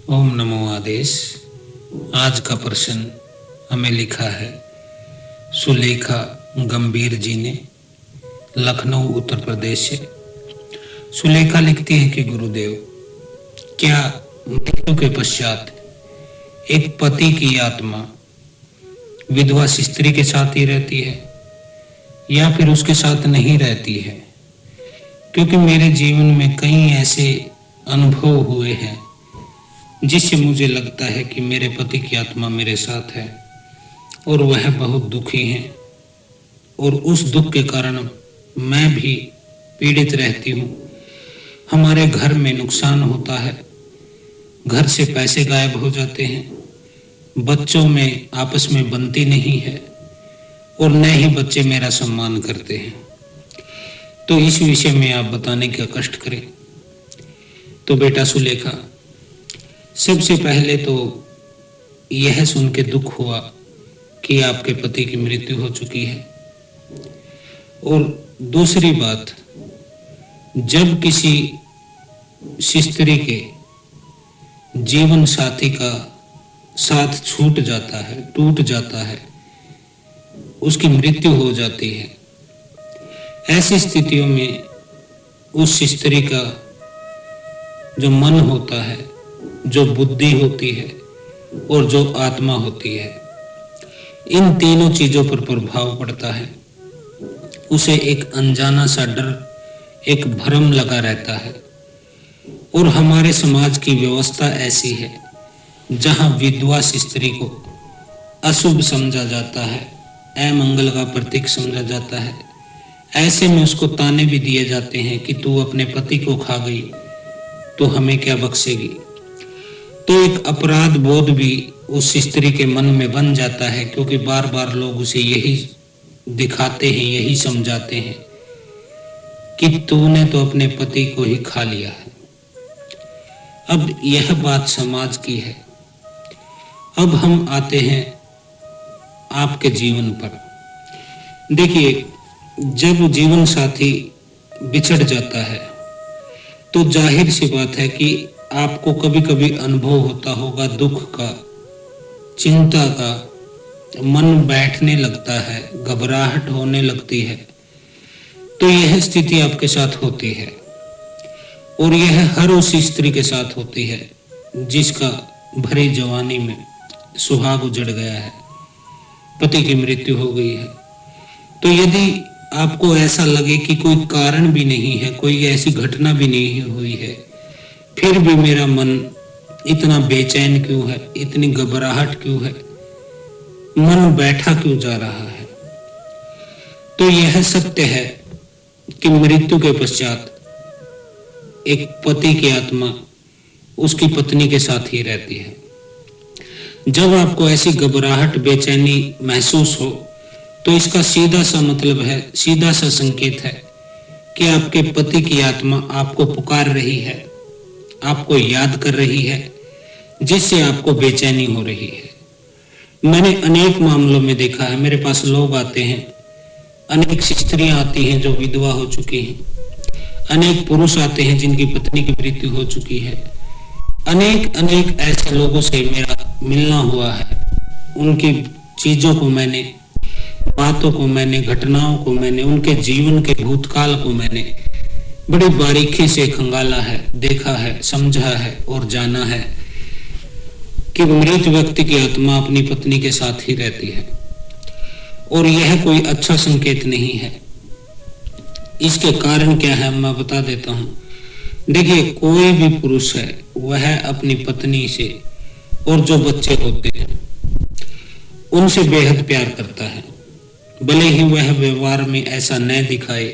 ओम नमो आदेश। आज का प्रश्न हमें लिखा है सुलेखा गंभीर जी ने, लखनऊ उत्तर प्रदेश से। सुलेखा लिखती है कि गुरुदेव, क्या मृत्यु के पश्चात एक पति की आत्मा विधवा स्त्री के साथ ही रहती है या फिर उसके साथ नहीं रहती है? क्योंकि मेरे जीवन में कई ऐसे अनुभव हुए हैं जिससे मुझे लगता है कि मेरे पति की आत्मा मेरे साथ है और वह बहुत दुखी है, और उस दुख के कारण मैं भी पीड़ित रहती हूँ। हमारे घर में नुकसान होता है, घर से पैसे गायब हो जाते हैं, बच्चों में आपस में बनती नहीं है और न ही बच्चे मेरा सम्मान करते हैं। तो इस विषय में आप बताने का कष्ट करें। तो बेटा सुलेखा, सबसे पहले तो यह सुन के दुख हुआ कि आपके पति की मृत्यु हो चुकी है। और दूसरी बात, जब किसी स्त्री के जीवन साथी का साथ छूट जाता है, टूट जाता है, उसकी मृत्यु हो जाती है, ऐसी स्थितियों में उस स्त्री का जो मन होता है, जो बुद्धि होती है और जो आत्मा होती है, इन तीनों चीजों पर प्रभाव पड़ता है। उसे एक अनजाना सा डर, एक भ्रम लगा रहता है। और हमारे समाज की व्यवस्था ऐसी है जहां विधवा स्त्री को अशुभ समझा जाता है, अमंगल का प्रतीक समझा जाता है। ऐसे में उसको ताने भी दिए जाते हैं कि तू अपने पति को खा गई तो हमें क्या बख्शेगी। तो एक अपराध बोध भी उस स्त्री के मन में बन जाता है, क्योंकि बार बार लोग उसे यही दिखाते हैं, यही समझाते हैं कि तूने तो अपने पति को ही खा लिया है। अब यह बात समाज की है। अब हम आते हैं आपके जीवन पर। देखिए, जब जीवन साथी बिछड़ जाता है तो जाहिर सी बात है कि आपको कभी कभी अनुभव होता होगा दुख का, चिंता का, मन बैठने लगता है, घबराहट होने लगती है। तो यह स्थिति आपके साथ होती है और यह हर उस स्त्री के साथ होती है जिसका भरी जवानी में सुहाग उजड़ गया है, पति की मृत्यु हो गई है। तो यदि आपको ऐसा लगे कि कोई कारण भी नहीं है, कोई ऐसी घटना भी नहीं हुई है, फिर भी मेरा मन इतना बेचैन क्यों है, इतनी घबराहट क्यों है, मन बैठा क्यों जा रहा है, तो यह सत्य है कि मृत्यु के पश्चात एक पति की आत्मा उसकी पत्नी के साथ ही रहती है। जब आपको ऐसी घबराहट, बेचैनी महसूस हो तो इसका सीधा सा मतलब है, सीधा सा संकेत है कि आपके पति की आत्मा आपको पुकार रही है, आपको याद कर रही है, जिससे आपको बेचैनी हो रही है। मैंने अनेक मामलों में देखा है, मेरे पास लोग आते हैं, अनेक स्त्रियां आती हैं जो विधवा हो चुकी हैं, अनेक पुरुष आते हैं जिनकी पत्नी की मृत्यु हो चुकी है। अनेक अनेक ऐसे लोगों से मेरा मिलना हुआ है। उनकी चीजों को मैंने, बातों को मैंने, घटनाओं को मैंने, उनके जीवन के भूतकाल को मैंने बड़ी बारीकी से खंगाला है, देखा है, समझा है और जाना है कि मृत व्यक्ति की आत्मा अपनी पत्नी के साथ ही रहती है और यह कोई अच्छा संकेत नहीं है। इसके कारण क्या है मैं बता देता हूं। देखिए, कोई भी पुरुष है वह अपनी पत्नी से और जो बच्चे होते हैं उनसे बेहद प्यार करता है। भले ही वह व्यवहार में ऐसा न दिखाए,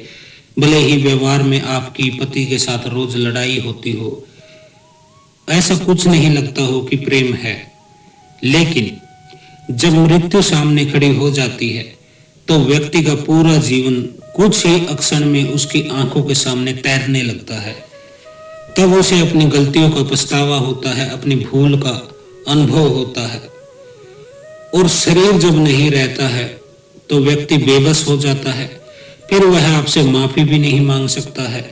भले ही व्यवहार में आपकी पति के साथ रोज लड़ाई होती हो, ऐसा कुछ नहीं लगता हो कि प्रेम है, लेकिन जब मृत्यु सामने खड़ी हो जाती है तो व्यक्ति का पूरा जीवन कुछ ही क्षण में उसकी आंखों के सामने तैरने लगता है। तब उसे अपनी गलतियों का पछतावा होता है, अपनी भूल का अनुभव होता है। और शरीर जब नहीं रहता है तो व्यक्ति बेबस हो जाता है। फिर वह आपसे माफी भी नहीं मांग सकता है,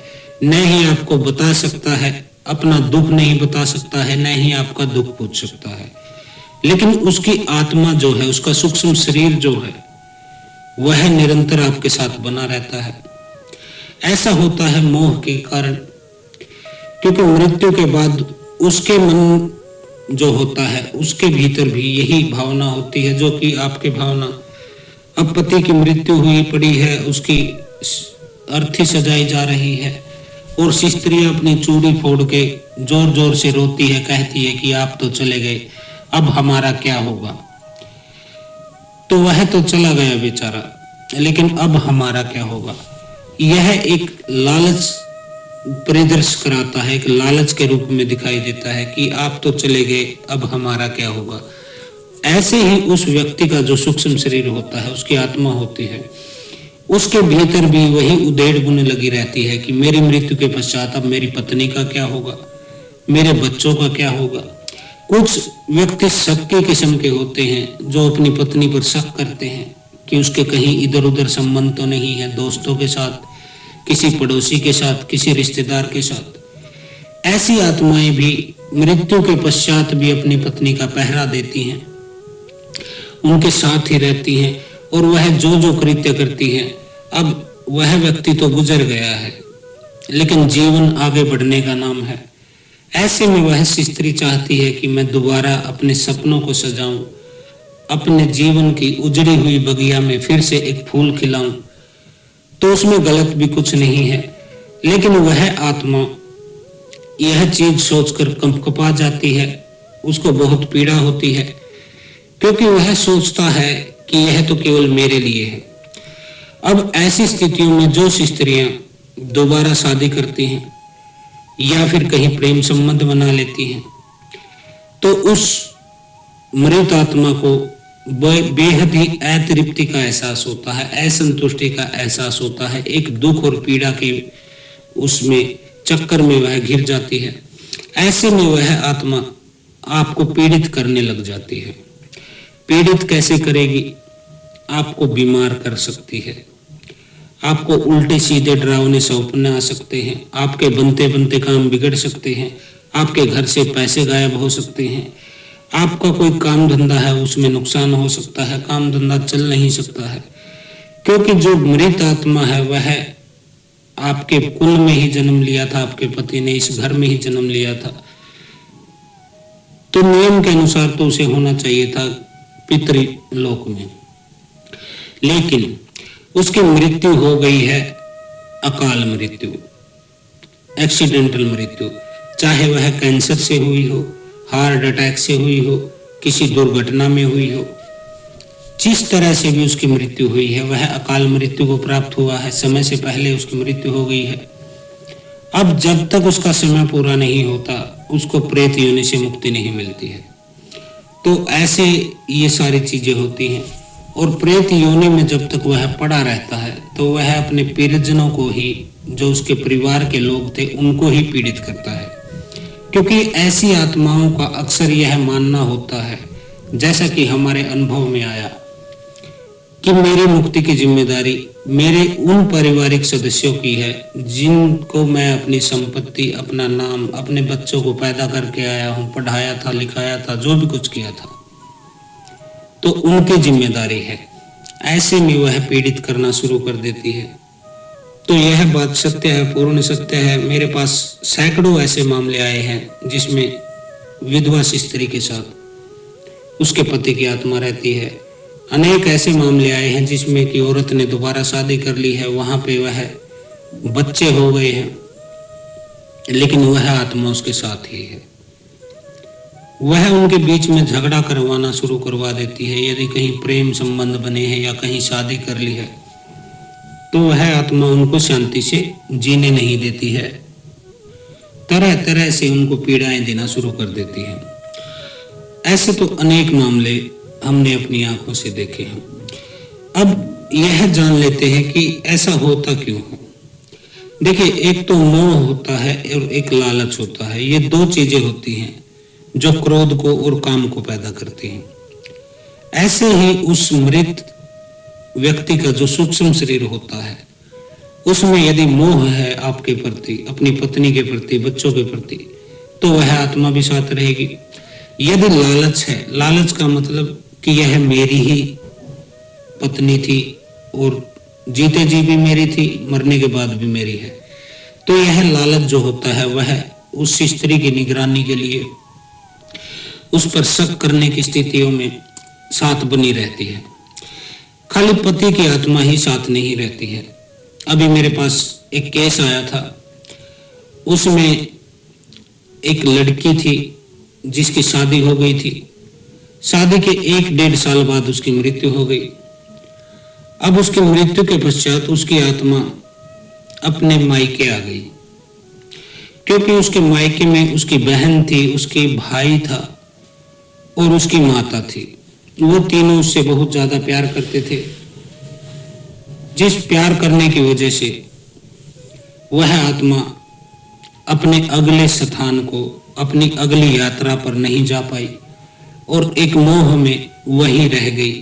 न ही आपको बता सकता है अपना दुख नहीं बता सकता है, न ही आपका दुख पूछ सकता है, लेकिन उसकी आत्मा जो है, उसका सूक्ष्म शरीर जो है, वह निरंतर आपके साथ बना रहता है। ऐसा होता है मोह के कारण, क्योंकि मृत्यु के बाद उसके मन जो होता है उसके भीतर भी यही भावना होती है जो कि आपकी भावना। अब पति की मृत्यु हुई पड़ी है, उसकी अर्थी सजाई जा रही है और स्त्री अपनी चूड़ी फोड़ के जोर जोर से रोती है, कहती है कि आप तो चले गए, अब हमारा क्या होगा। तो वह तो चला गया बेचारा, लेकिन अब हमारा क्या होगा। यह एक लालच परिदर्श कराता है, एक लालच के रूप में दिखाई देता है कि आप तो चले गए, अब हमारा क्या होगा। ऐसे ही उस व्यक्ति का जो सूक्ष्म शरीर होता है, उसकी आत्मा होती है, उसके भीतर भी वही उधेड़ बुने लगी रहती है कि मेरी मृत्यु के पश्चात अब मेरी पत्नी का क्या होगा, मेरे बच्चों का क्या होगा। कुछ व्यक्ति शक के किस्म के होते हैं जो अपनी पत्नी पर शक करते हैं कि उसके कहीं इधर उधर संबंध तो नहीं है, दोस्तों के साथ, किसी पड़ोसी के साथ, किसी रिश्तेदार के साथ। ऐसी आत्माएं भी मृत्यु के पश्चात भी अपनी पत्नी का पहरा देती हैं, उनके साथ ही रहती हैं और वह जो जो कृत्य करती हैं। अब वह व्यक्ति तो गुजर गया है, लेकिन जीवन आगे बढ़ने का नाम है। ऐसे में वह स्त्री चाहती है कि मैं दोबारा अपने सपनों को सजाऊं, अपने जीवन की उजड़ी हुई बगिया में फिर से एक फूल खिलाऊं। तो उसमें गलत भी कुछ नहीं है, लेकिन वह आत्मा यह चीज सोचकर कंपकपा जाती है, उसको बहुत पीड़ा होती है, क्योंकि वह सोचता है कि यह तो केवल मेरे लिए है। अब ऐसी स्थितियों में जो स्त्रियां दोबारा शादी करती हैं या फिर कहीं प्रेम संबंध बना लेती हैं, तो उस मृत आत्मा को बेहद ही अतृप्ति का एहसास होता है, असंतुष्टि का एहसास होता है, एक दुख और पीड़ा के उसमें चक्कर में वह घिर जाती है। ऐसे में वह आत्मा आपको पीड़ित करने लग जाती है। पीड़ित कैसे करेगी? आपको बीमार कर सकती है, आपको उल्टे सीधे डरावने सपने आ सकते हैं, आपके बनते बनते काम बिगड़ सकते हैं, आपके घर से पैसे गायब हो सकते हैं, आपका कोई काम धंधा है उसमें नुकसान हो सकता है, काम धंधा चल नहीं सकता है, क्योंकि जो मृत आत्मा है वह आपके कुल में ही जन्म लिया था, आपके पति ने इस घर में ही जन्म लिया था, तो नियम के अनुसार तो उसे होना चाहिए था पितृलोक में, लेकिन उसकी मृत्यु हो गई है अकाल मृत्यु, एक्सीडेंटल मृत्यु, चाहे वह कैंसर से हुई हो, हार्ट अटैक से हुई हो, किसी दुर्घटना में हुई हो, जिस तरह से भी उसकी मृत्यु हुई है वह अकाल मृत्यु को प्राप्त हुआ है, समय से पहले उसकी मृत्यु हो गई है। अब जब तक उसका समय पूरा नहीं होता उसको प्रेत योनि से मुक्ति नहीं मिलती है। तो ऐसे ये सारी चीजें होती हैं, और प्रेत योनि में जब तक वह पड़ा रहता है तो वह अपने परिजनों को ही, जो उसके परिवार के लोग थे, उनको ही पीड़ित करता है, क्योंकि ऐसी आत्माओं का अक्सर यह मानना होता है, जैसा कि हमारे अनुभव में आया, कि मेरी मुक्ति की जिम्मेदारी मेरे उन पारिवारिक सदस्यों की है जिनको मैं अपनी संपत्ति, अपना नाम, अपने बच्चों को पैदा करके आया हूं, पढ़ाया था, लिखाया था, जो भी कुछ किया था, तो उनकी जिम्मेदारी है। ऐसे में वह पीड़ित करना शुरू कर देती है। तो यह बात सत्य है, पूर्ण सत्य है। मेरे पास सैकड़ों ऐसे मामले आए हैं जिसमें विधवा स्त्री के साथ उसके पति की आत्मा रहती है। अनेक ऐसे मामले आए हैं जिसमें कि औरत ने दोबारा शादी कर ली है, वहां पे वह बच्चे हो गए हैं, लेकिन वह आत्मा उसके साथ ही है। वह उनके बीच में झगड़ा करवाना शुरू करवा देती है। यदि कहीं प्रेम संबंध बने हैं या कहीं शादी कर ली है तो वह आत्मा उनको शांति से जीने नहीं देती है, तरह तरह से उनको पीड़ाएं देना शुरू कर देती है। ऐसे तो अनेक मामले हमने अपनी आंखों से देखे हैं। अब यह जान लेते हैं कि ऐसा होता क्यों है। देखिए, एक तो मोह होता है और एक लालच होता है। ये दो चीजें होती हैं जो क्रोध को और काम को पैदा करती हैं। ऐसे ही उस मृत व्यक्ति का जो सूक्ष्म शरीर होता है उसमें यदि मोह है आपके प्रति, अपनी पत्नी के प्रति, बच्चों के प्रति, तो वह आत्मा भी साथ रहेगी। यदि लालच है, लालच का मतलब कि यह मेरी ही पत्नी थी और जीते जी भी मेरी थी, मरने के बाद भी मेरी है, तो यह लालच जो होता है वह उस स्त्री की निगरानी के लिए उस पर शक करने की स्थितियों में साथ बनी रहती है। खाली पति की आत्मा ही साथ नहीं रहती है। अभी मेरे पास एक केस आया था, उसमें एक लड़की थी जिसकी शादी हो गई थी। शादी के 1-1.5 साल बाद उसकी मृत्यु हो गई। अब उसकी मृत्यु के पश्चात उसकी आत्मा अपने मायके आ गई, क्योंकि उसके मायके में उसकी बहन थी, उसकी भाई था और उसकी माता थी। वो तीनों उससे बहुत ज्यादा प्यार करते थे, जिस प्यार करने की वजह से वह आत्मा अपने अगले स्थान को, अपनी अगली यात्रा पर नहीं जा पाई और एक मोह में वही रह गई।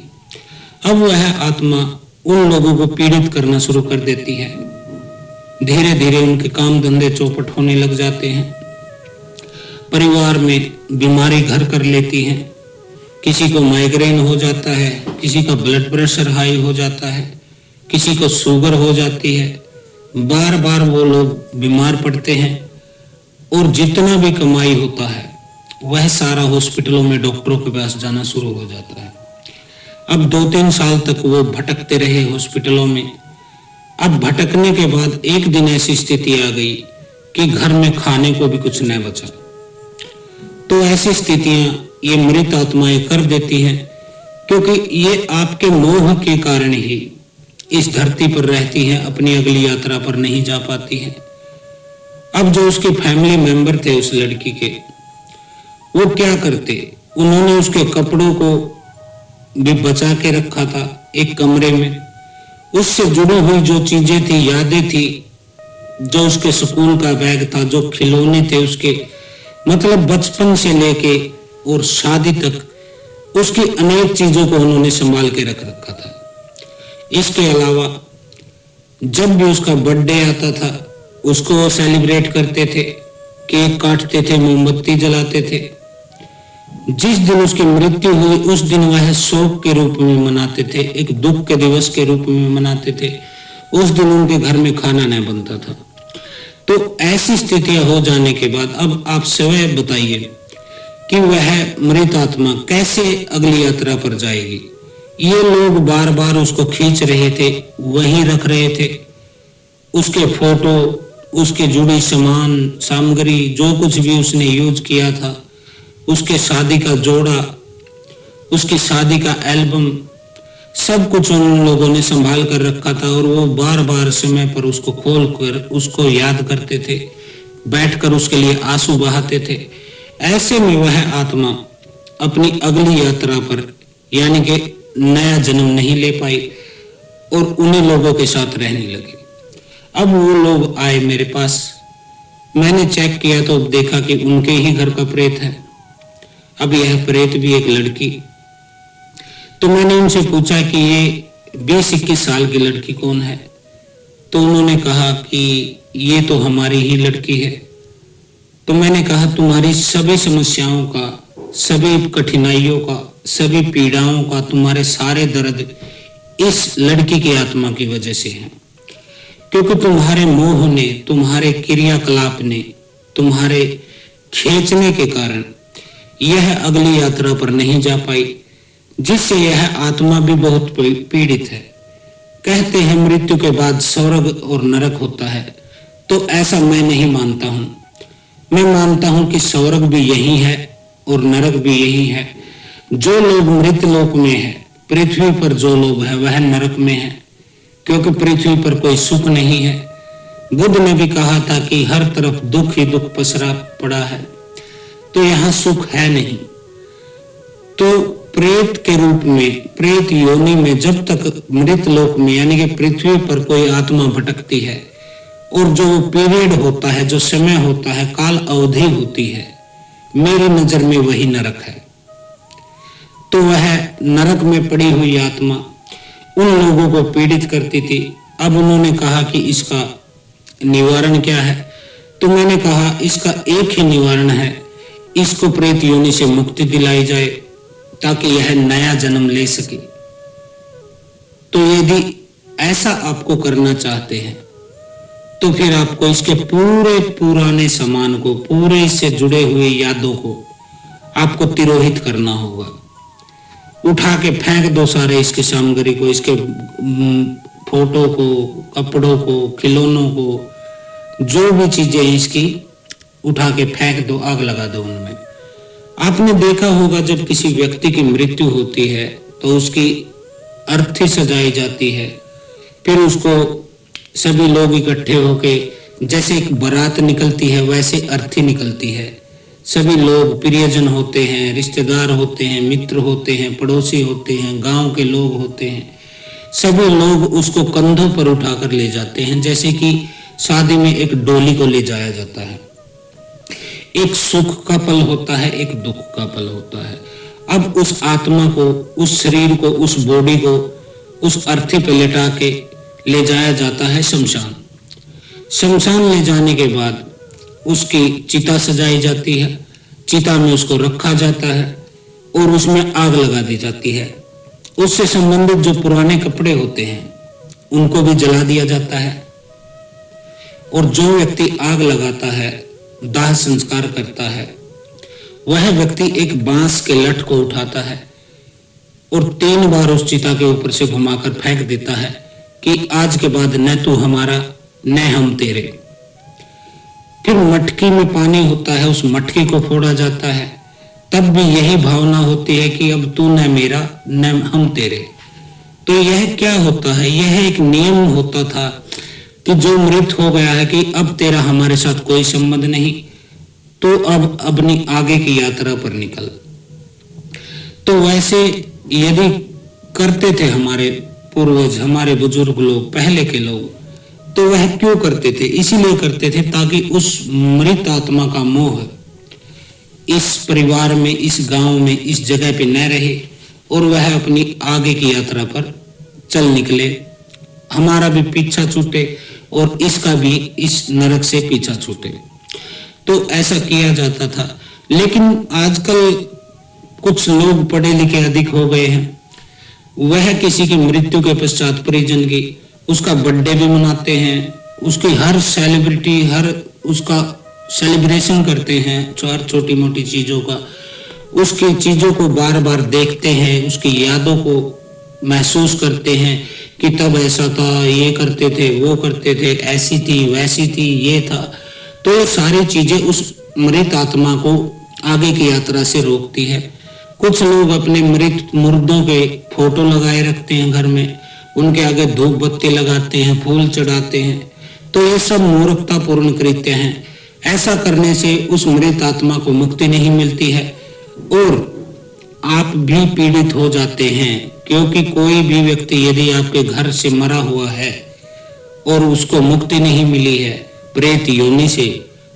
अब वह आत्मा उन लोगों को पीड़ित करना शुरू कर देती है। धीरे धीरे उनके काम धंधे चौपट होने लग जाते हैं, परिवार में बीमारी घर कर लेती है। किसी को माइग्रेन हो जाता है, किसी का ब्लड प्रेशर हाई हो जाता है, किसी को शुगर हो जाती है। बार बार वो लोग बीमार पड़ते हैं और जितना भी कमाई होता है वह सारा हॉस्पिटलों में डॉक्टरों के पास जाना शुरू हो जाता है। अब 2-3 साल तक वो भटकते रहे हॉस्पिटलों में। अब भटकने के बाद एक दिन ऐसी स्थिति आ गई कि घर में खाने को भी कुछ न बचा। तो ऐसी स्थितियां ये मृत आत्माएं कर देती हैं, क्योंकि ये आपके मोह के कारण ही इस धरती पर रहती हैं, अपनी अगली यात्रा पर नहीं जा पाती हैं। अब जो उसके फैमिली मेंबर थे उस लड़की के, वो क्या करते, उन्होंने उसके कपड़ों को भी बचा के रखा था एक कमरे में। उससे जुड़ी हुई जो चीजें थी, यादें थी, जो उसके स्कूल का बैग था, जो खिलौने थे उसके, मतलब बचपन से लेके और शादी तक उसकी अनेक चीजों को उन्होंने संभाल के रख रखा था। इसके अलावा जब भी उसका बर्थडे आता था उसको वो सेलिब्रेट करते थे, केक काटते थे, मोमबत्ती जलाते थे। जिस दिन उसकी मृत्यु हुई उस दिन वह शोक के रूप में मनाते थे, एक दुख के दिवस के रूप में मनाते थे। उस दिन उनके घर में खाना नहीं बनता था। तो ऐसी स्थितियां हो जाने के बाद अब आप स्वयं बताइए कि वह मृत आत्मा कैसे अगली यात्रा पर जाएगी। ये लोग बार बार उसको खींच रहे थे, वहीं रख रहे थे, उसके फोटो, उसके जुड़ी सामान सामग्री, जो कुछ भी उसने यूज किया था, उसके शादी का जोड़ा, उसकी शादी का एल्बम, सब कुछ उन लोगों ने संभाल कर रखा था। और वो बार बार समय पर उसको खोल कर उसको याद करते थे, बैठकर उसके लिए आंसू बहाते थे। ऐसे में वह आत्मा अपनी अगली यात्रा पर यानी कि नया जन्म नहीं ले पाई और उन्हीं लोगों के साथ रहने लगी। अब वो लोग आए मेरे पास, मैंने चेक किया तो देखा कि उनके ही घर का प्रेत है। अब यह प्रेत भी एक लड़की। तो मैंने उनसे पूछा कि ये 20-21 साल की लड़की कौन है। तो उन्होंने कहा कि ये तो हमारी ही लड़की है। तो मैंने कहा तुम्हारी सभी समस्याओं का, सभी कठिनाइयों का, सभी पीड़ाओं का, तुम्हारे सारे दर्द इस लड़की की आत्मा की वजह से है, क्योंकि तुम्हारे मोह ने, तुम्हारे क्रियाकलाप ने, तुम्हारे खींचने के कारण यह अगली यात्रा पर नहीं जा पाई, जिससे यह आत्मा भी बहुत पीड़ित है। कहते हैं मृत्यु के बाद स्वर्ग और नरक होता है, तो ऐसा मैं नहीं मानता हूं। मैं मानता हूं कि स्वर्ग भी यही है और नरक भी यही है। जो लोग मृत लोक में है, पृथ्वी पर जो लोग है वह नरक में है, क्योंकि पृथ्वी पर कोई सुख नहीं है। बुद्ध ने भी कहा था कि हर तरफ दुख ही दुख पसरा पड़ा है, तो यहाँ सुख है नहीं। तो प्रेत के रूप में, प्रेत योनि में जब तक मृत लोक में यानी कि पृथ्वी पर कोई आत्मा भटकती है और जो पीरियड होता है, जो समय होता है, काल अवधि होती है, मेरी नजर में वही नरक है। तो वह नरक में पड़ी हुई आत्मा उन लोगों को पीड़ित करती थी। अब उन्होंने कहा कि इसका निवारण क्या है। तो मैंने कहा इसका एक ही निवारण है, इसको प्रेत योनि से मुक्ति दिलाई जाए ताकि यह नया जन्म ले सके। तो यदि ऐसा आपको करना चाहते हैं तो फिर आपको इसके पूरे पुराने सामान को, पूरे इससे जुड़े हुए यादों को आपको तिरोहित करना होगा। उठा के फेंक दो सारे इसके सामग्री को, इसके फोटो को, कपड़ों को, खिलौनों को, जो भी चीजें इसकी उठा के फेंक दो, आग लगा दो उनमें। आपने देखा होगा जब किसी व्यक्ति की मृत्यु होती है तो उसकी अर्थी सजाई जाती है, फिर उसको सभी लोग इकट्ठे होके जैसे एक बारात निकलती है वैसे अर्थी निकलती है। सभी लोग प्रियजन होते हैं, रिश्तेदार होते हैं, मित्र होते हैं, पड़ोसी होते हैं, गांव के लोग होते हैं, सभी लोग उसको कंधों पर उठाकर ले जाते हैं, जैसे कि शादी में एक डोली को ले जाया जाता है। एक सुख का पल होता है, एक दुख का पल होता है। अब उस आत्मा को, उस शरीर को, उस बॉडी को उस अर्थी पे लेटा के ले जाया जाता है शमशान। शमशान ले जाने के बाद उसकी चिता सजाई जाती है, चिता में उसको रखा जाता है और उसमें आग लगा दी जाती है। उससे संबंधित जो पुराने कपड़े होते हैं उनको भी जला दिया जाता है और जो व्यक्ति आग लगाता है, दाह संस्कार करता है, वह व्यक्ति एक बांस के लठ को उठाता है और 3 बार उस चिता के ऊपर से घुमाकर फेंक देता है कि आज के बाद न तू हमारा न हम तेरे। फिर मटकी में पानी होता है, उस मटकी को फोड़ा जाता है, तब भी यही भावना होती है कि अब तू न मेरा न हम तेरे। तो यह क्या होता है? यह एक नियम होता था कि जो मृत हो गया है कि अब तेरा हमारे साथ कोई संबंध नहीं, तो अब अपनी आगे की यात्रा पर निकल। तो वैसे यदि करते थे हमारे पूर्वज, हमारे बुजुर्ग लोग, पहले के लोग, तो वह क्यों करते थे? इसीलिए करते थे ताकि उस मृत आत्मा का मोह इस परिवार में, इस गांव में, इस जगह पे न रहे और वह अपनी आगे की यात्रा पर चल निकले, हमारा भी पीछा छूटे और इसका भी इस नरक से पीछा छूटे। तो ऐसा किया जाता था। लेकिन आजकल कुछ लोग पढ़े लिखे अधिक हो गए हैं, वह किसी की मृत्यु के पश्चात परिजन की उसका बर्थडे भी मनाते हैं, उसकी हर सेलिब्रिटी, हर उसका सेलिब्रेशन करते हैं, हर छोटी मोटी चीजों का, उसकी चीजों को बार बार देखते हैं, उसकी यादों को महसूस करते हैं कि तब ऐसा था, ये करते थे, वो करते थे, ऐसी थी, वैसी थी, ये था। तो ये सारी चीजें उस मृत आत्मा को आगे की यात्रा से रोकती है। कुछ लोग अपने मृत मुर्दों के फोटो लगाए रखते हैं घर में, उनके आगे धूप बत्ती लगाते हैं, फूल चढ़ाते हैं। तो ये सब मूर्खतापूर्ण कृत्य हैं। ऐसा करने से उस मृत आत्मा को मुक्ति नहीं मिलती है और आप भी पीड़ित हो जाते हैं, क्योंकि कोई भी व्यक्ति यदि आपके घर से मरा हुआ है और उसको मुक्ति नहीं मिली है प्रेत योनि से,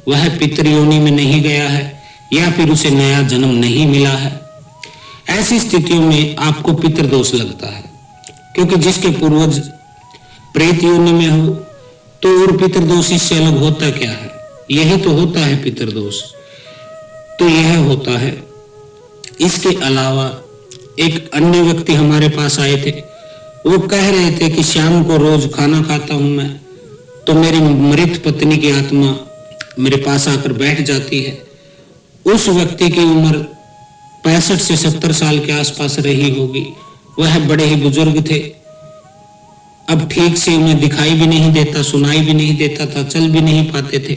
वह पितृ योनि में नहीं गया है या फिर उसे नया जन्म नहीं मिला है, ऐसी स्थितियों में आपको पितृदोष लगता है। क्योंकि जिसके पूर्वज प्रेत योनि में हो तो और पितृदोष इससे अलग होता क्या है? यही तो होता है पितृदोष। तो यह होता है। इसके अलावा एक अन्य व्यक्ति हमारे पास आए थे, वो कह रहे थे कि शाम को रोज खाना खाता हूं मैं, तो मेरी मृत पत्नी की आत्मा मेरे पास आकर बैठ जाती है। उस व्यक्ति की उम्र 65 से 70 साल के आसपास रही होगी। वह बड़े ही बुजुर्ग थे, अब ठीक से उन्हें दिखाई भी नहीं देता, सुनाई भी नहीं देता था, चल भी नहीं पाते थे।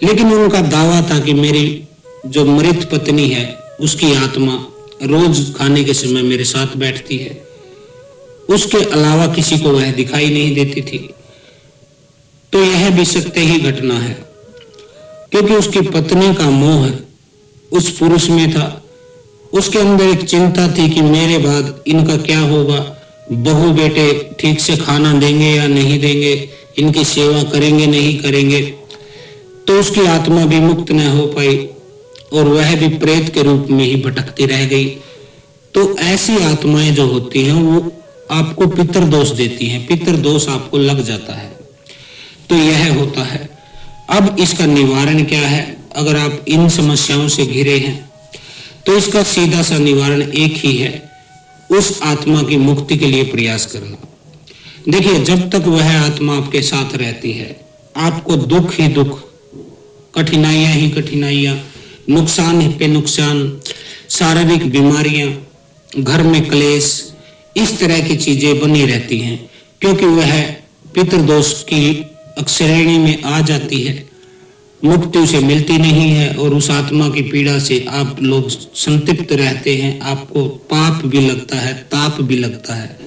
लेकिन उनका दावा था कि मेरी जो मृत पत्नी है उसकी आत्मा रोज खाने के समय मेरे साथ बैठती है, उसके अलावा किसी को वह दिखाई नहीं देती थी। तो यह भी सत्य ही घटना है, क्योंकि उसकी पत्नी का मोह उस पुरुष में था। उसके अंदर एक चिंता थी कि मेरे बाद इनका क्या होगा, बहू बेटे ठीक से खाना देंगे या नहीं देंगे, इनकी सेवा करेंगे नहीं करेंगे। तो उसकी आत्मा भी मुक्त न हो पाई और वह भी प्रेत के रूप में ही भटकती रह गई। तो ऐसी आत्माएं जो होती हैं वो आपको पितृदोष देती हैं, पितृदोष आपको लग जाता है। तो यह होता है। अब इसका निवारण क्या है? अगर आप इन समस्याओं से घिरे हैं तो इसका सीधा सा निवारण एक ही है, उस आत्मा की मुक्ति के लिए प्रयास करना। देखिए, जब तक वह आत्मा आपके साथ रहती है, आपको दुख ही दुख, कठिनाइयां ही कठिनाइयां, नुकसान पे नुकसान, शारीरिक बीमारियां, घर में क्लेश, इस तरह की चीजें बनी रहती हैं, क्योंकि वह पितृदोष की श्रेणी में आ जाती है। मुक्ति उसे मिलती नहीं है और उस आत्मा की पीड़ा से आप लोग संतृप्त रहते हैं। आपको पाप भी लगता है, ताप भी लगता है,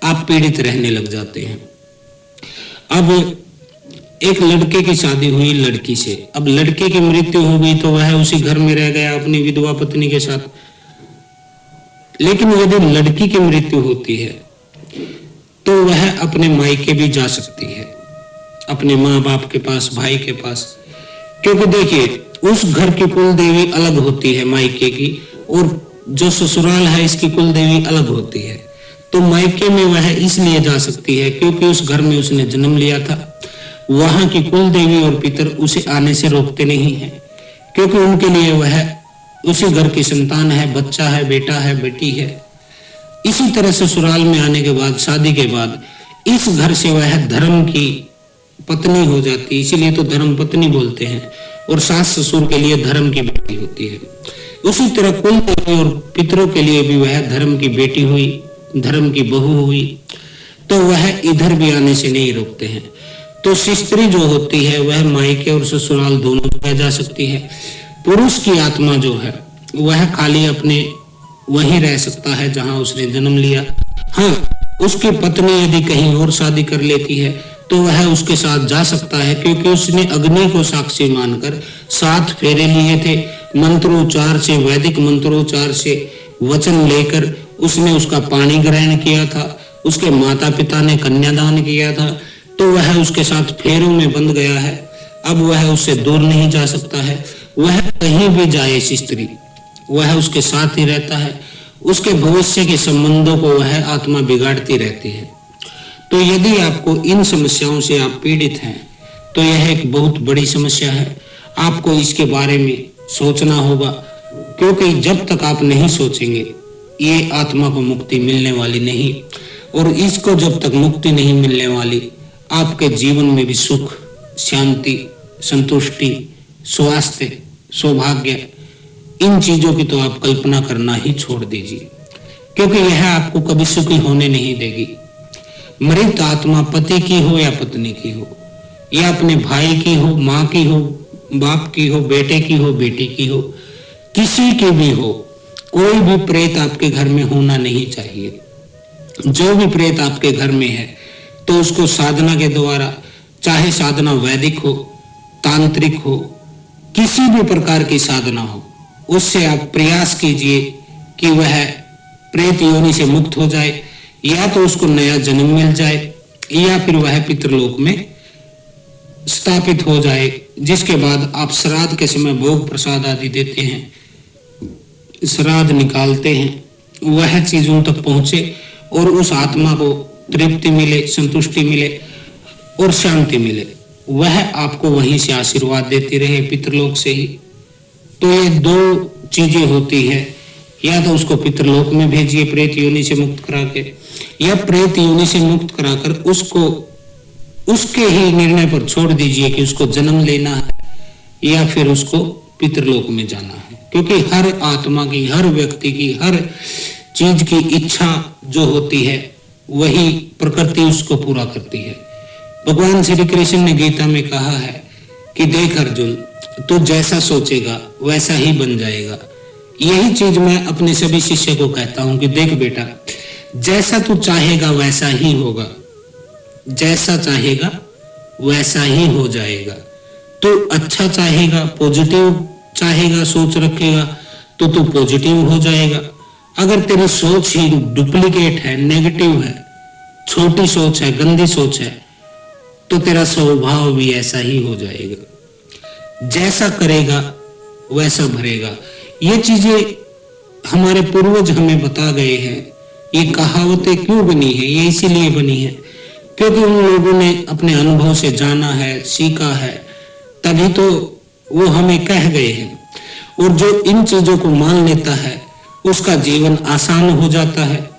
आप पीड़ित रहने लग जाते हैं। अब एक लड़के की शादी हुई लड़की से, अब लड़के की मृत्यु हो गई तो वह उसी घर में रह गया अपनी विधवा पत्नी के साथ। लेकिन यदि लड़की की मृत्यु होती है तो वह अपने मायके भी जा सकती है, अपने माँ बाप के पास, भाई के पास, क्योंकि देखिए उस घर की कुल देवी अलग होती है मायके की, और जो ससुराल है इसकी कुल देवी अलग होती है। तो मायके में वह इसलिए जा सकती है क्योंकि उस घर में उसने जन्म लिया था। वहां की कुल देवी और पितर उसे आने से रोकते नहीं है, क्योंकि उनके लिए वह उसी घर की संतान है, बच्चा है, बेटा है, बेटी है। इसी तरह ससुराल में आने के बाद, शादी के बाद, इस घर से वह धर्म की पत्नी हो जाती है, इसीलिए तो धर्म पत्नी बोलते हैं, और सास ससुर के लिए धर्म की बेटी होती है। उसी तरह कुल देवी और पितरों के लिए भी वह धर्म की बेटी हुई, धर्म की बहू हुई, तो वह इधर भी आने से नहीं रोकते हैं। तो स्त्री जो होती है वह मायके और ससुराल दोनों जगह जा सकती है। पुरुष की आत्मा जो है वह खाली अपने वहीं रह सकता है जहां उसने जन्म लिया। हाँ, उसकी पत्नी यदि कहीं और शादी कर लेती है तो वह उसके साथ जा सकता है, क्योंकि उसने अग्नि को साक्षी मानकर 7 फेरे लिए थे। मंत्रोच्चार से, वैदिक मंत्रोच्चार से वचन लेकर उसने उसका पानी ग्रहण किया था, उसके माता पिता ने कन्यादान किया था, तो वह उसके साथ फेरों में बंध गया है। अब वह उससे दूर नहीं जा सकता है। वह कहीं भी जाए स्त्री, वह उसके साथ ही रहता है। उसके भविष्य के संबंधों को वह आत्मा बिगाड़ती रहती है। तो यदि आपको इन समस्याओं से आप पीड़ित हैं तो यह एक बहुत बड़ी समस्या है। आपको इसके बारे में सोचना होगा, क्योंकि जब तक आप नहीं सोचेंगे ये आत्मा को मुक्ति मिलने वाली नहीं, और इसको जब तक मुक्ति नहीं मिलने वाली, आपके जीवन में भी सुख, शांति, संतुष्टि, स्वास्थ्य, सौभाग्य, इन चीजों की तो आप कल्पना करना ही छोड़ दीजिए, क्योंकि यह आपको कभी सुखी होने नहीं देगी। मृत आत्मा पति की हो या पत्नी की हो, या अपने भाई की हो, माँ की हो, बाप की हो, बेटे की हो, बेटी की हो, किसी की भी हो, कोई भी प्रेत आपके घर में होना नहीं चाहिए। जो भी प्रेत आपके घर में है तो उसको साधना के द्वारा, चाहे साधना वैदिक हो, तांत्रिक हो, किसी भी प्रकार की साधना हो, उससे आप प्रयास कीजिए कि वह प्रेत योनि से मुक्त हो जाए, या तो उसको नया जन्म मिल जाए, या फिर वह पितृलोक में स्थापित हो जाए, जिसके बाद आप श्राद्ध के समय भोग प्रसाद आदि देते हैं, श्राद्ध निकालते हैं, वह चीज उन तक पहुंचे और उस आत्मा को तृप्ति मिले, संतुष्टि मिले और शांति मिले। वह आपको वहीं से आशीर्वाद देती रहे, पितृलोक से ही। तो ये 2 चीजें होती है, या तो उसको पितृलोक में भेजिए प्रेत योनि से मुक्त करा के, या प्रेत योनि से मुक्त कराकर उसको उसके ही निर्णय पर छोड़ दीजिए कि उसको जन्म लेना है या फिर उसको पितृलोक में जाना है। क्योंकि हर आत्मा की, हर व्यक्ति की, हर चीज की इच्छा जो होती है वही प्रकृति उसको पूरा करती है। भगवान श्री कृष्ण ने गीता में कहा है कि देख अर्जुन, तू जैसा सोचेगा वैसा ही बन जाएगा। यही चीज मैं अपने सभी शिष्य को कहता हूं कि देख बेटा, जैसा तू चाहेगा वैसा ही होगा, जैसा चाहेगा वैसा ही हो जाएगा। तू अच्छा चाहेगा, पॉजिटिव चाहेगा, सोच रखेगा, तो तू पॉजिटिव हो जाएगा। अगर तेरी सोच ही डुप्लीकेट है, नेगेटिव है, छोटी सोच है, गंदी सोच है, तो तेरा स्वभाव भी ऐसा ही हो जाएगा। जैसा करेगा वैसा भरेगा। ये चीजें हमारे पूर्वज हमें बता गए हैं। ये कहावतें क्यों बनी है? ये इसीलिए बनी है क्योंकि उन लोगों ने अपने अनुभव से जाना है, सीखा है, तभी तो वो हमें कह गए हैं। और जो इन चीजों को मान लेता है उसका जीवन आसान हो जाता है,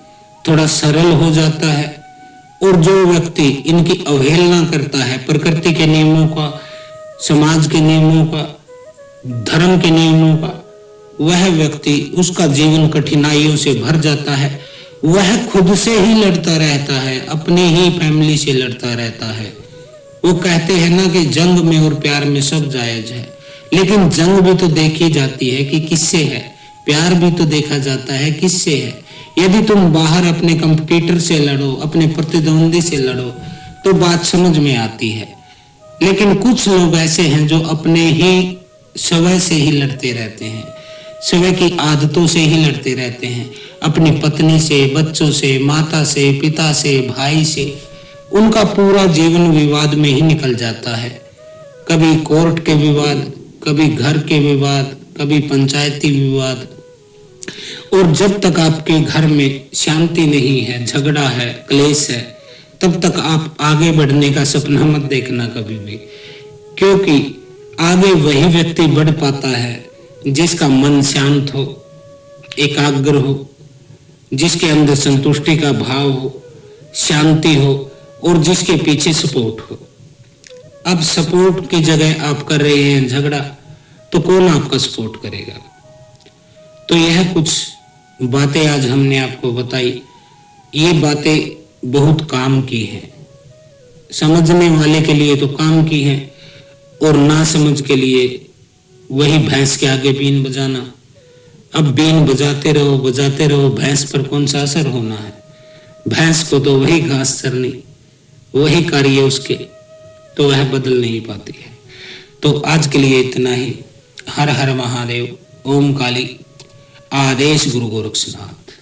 थोड़ा सरल हो जाता है। और जो व्यक्ति इनकी अवहेलना करता है, प्रकृति के नियमों का, समाज के नियमों का, धर्म के नियमों का, वह व्यक्ति, उसका जीवन कठिनाइयों से भर जाता है। वह खुद से ही लड़ता रहता है, अपने ही फैमिली से लड़ता रहता है। वो कहते हैं ना कि जंग में और प्यार में सब जायज है, लेकिन जंग भी तो देखी जाती है कि किससे है, प्यार भी तो देखा जाता है किससे है। यदि तुम बाहर अपने कंपटीटर से लड़ो, अपने प्रतिद्वंदी से लड़ो, तो बात समझ में आती है। लेकिन कुछ लोग ऐसे हैं जो अपने ही स्वभाव से ही लड़ते रहते हैं, स्वभाव की आदतों से ही लड़ते रहते हैं, अपनी पत्नी से, बच्चों से, माता से, पिता से, भाई से। उनका पूरा जीवन विवाद में ही निकल जाता है। कभी कोर्ट के विवाद, कभी घर के विवाद, कभी पंचायती विवाद। और जब तक आपके घर में शांति नहीं है, झगड़ा है, क्लेश है, तब तक आप आगे बढ़ने का सपना मत देखना कभी भी। क्योंकि आगे वही व्यक्ति बढ़ पाता है जिसका मन शांत हो, एकाग्र हो, जिसके अंदर संतुष्टि का भाव हो, शांति हो, और जिसके पीछे सपोर्ट हो। अब सपोर्ट की जगह आप कर रहे हैं झगड़ा, तो कौन आपका सपोर्ट करेगा? तो यह कुछ बातें आज हमने आपको बताई। ये बातें बहुत काम की हैं, समझने वाले के लिए तो काम की है, और ना समझ के लिए वही भैंस के आगे बीन बजाना। अब बीन बजाते रहो, भैंस पर कौन सा असर होना है? भैंस को तो वही घास चरनी, वही कार्य उसके, तो वह बदल नहीं पाती है। तो आज के लिए इतना ही। हर हर महादेव। ओम काली। आदेश गुरु गोरक्षनाथ।